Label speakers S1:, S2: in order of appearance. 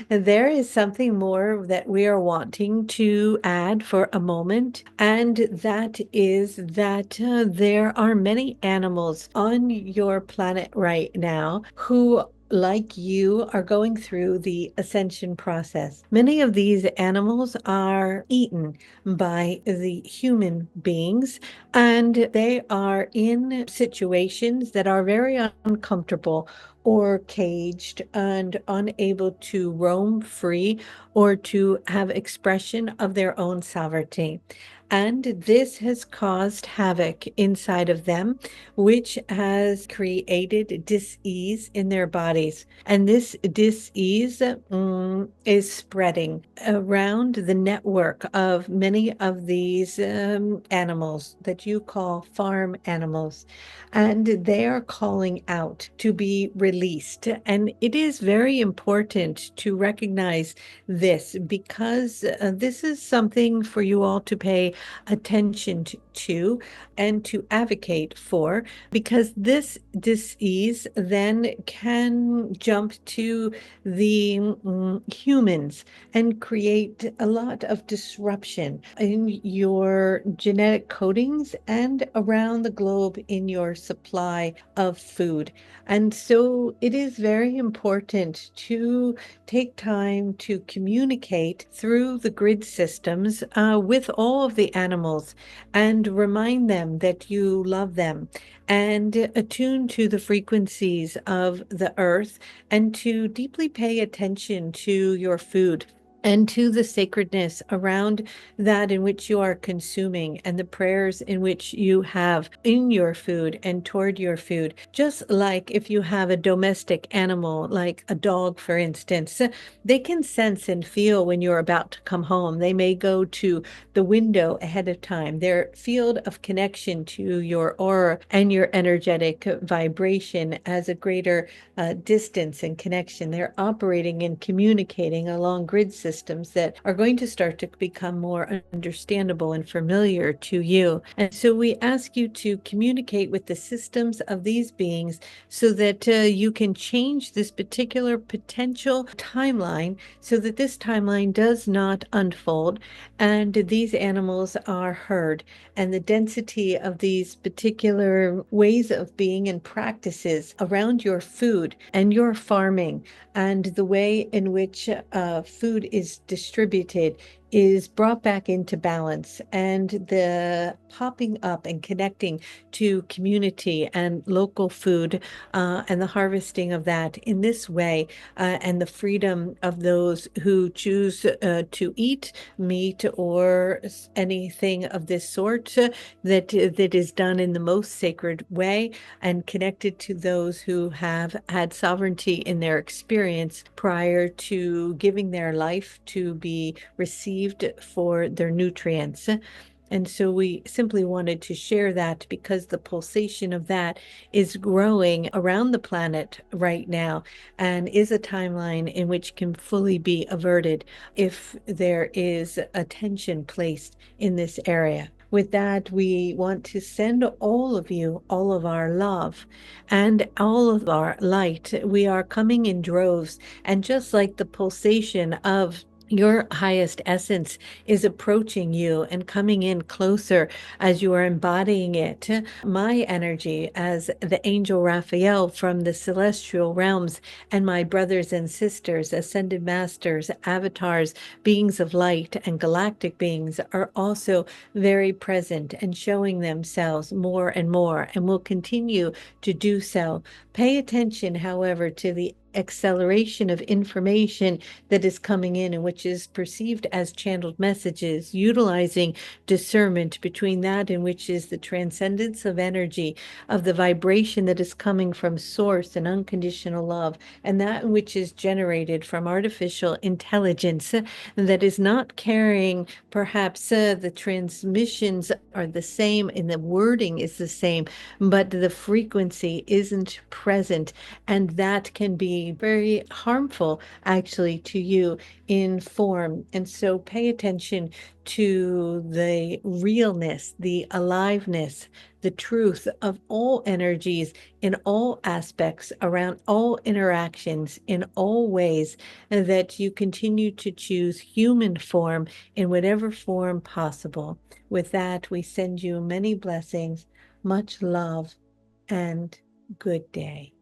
S1: There is something more that we are wanting to add for a moment, and that is that there are many animals on your planet right now who, like you, are going through the ascension process. Many of these animals are eaten by the human beings, and they are in situations that are very uncomfortable or caged and unable to roam free or to have expression of their own sovereignty. And this has caused havoc inside of them, which has created dis-ease in their bodies. And this dis-ease is spreading around the network of many of these animals that you call farm animals, and they are calling out to be released. And it is very important to recognize this, because this is something for you all to pay attention to and to advocate for, because this disease then can jump to the humans and create a lot of disruption in your genetic codings and around the globe in your supply of food. And so it is very important to take time to communicate through the grid systems with all of the animals and remind them that you love them, and attune to the frequencies of the earth, and to deeply pay attention to your food and to the sacredness around that in which you are consuming, and the prayers in which you have in your food and toward your food. Just like if you have a domestic animal, like a dog, for instance, they can sense and feel when you're about to come home. They may go to the window ahead of time. Their field of connection to your aura and your energetic vibration as a greater distance and connection. They're operating and communicating along grid systems that are going to start to become more understandable and familiar to you. And so we ask you to communicate with the systems of these beings so that you can change this particular potential timeline, so that this timeline does not unfold and these animals are heard. And the density of these particular ways of being and practices around your food and your farming, and the way in which food is distributed, is brought back into balance, and the popping up and connecting to community and local food, and the harvesting of that in this way, and the freedom of those who choose to eat meat or anything of this sort, that is done in the most sacred way and connected to those who have had sovereignty in their experience prior to giving their life to be received for their nutrients. And so we simply wanted to share that, because the pulsation of that is growing around the planet right now, and is a timeline in which can fully be averted if there is attention placed in this area. With that, we want to send all of you all of our love and all of our light. We are coming in droves, and just like the pulsation of your highest essence is approaching you and coming in closer as you are embodying it, my energy as the angel Raphael from the celestial realms, and my brothers and sisters, ascended masters, avatars, beings of light, and galactic beings are also very present and showing themselves more and will continue to do so. Pay attention, however, to the acceleration of information that is coming in, and which is perceived as channeled messages, utilizing discernment between that in which is the transcendence of energy, of the vibration that is coming from source and unconditional love, and that which is generated from artificial intelligence that is not carrying, perhaps the transmissions are the same and the wording is the same, but the frequency isn't present, and that can be be very harmful actually to you in form. And so pay attention to the realness, the aliveness, the truth of all energies in all aspects, around all interactions, in all ways, and that you continue to choose human form in whatever form possible. With that, we send you many blessings, much love, and good day.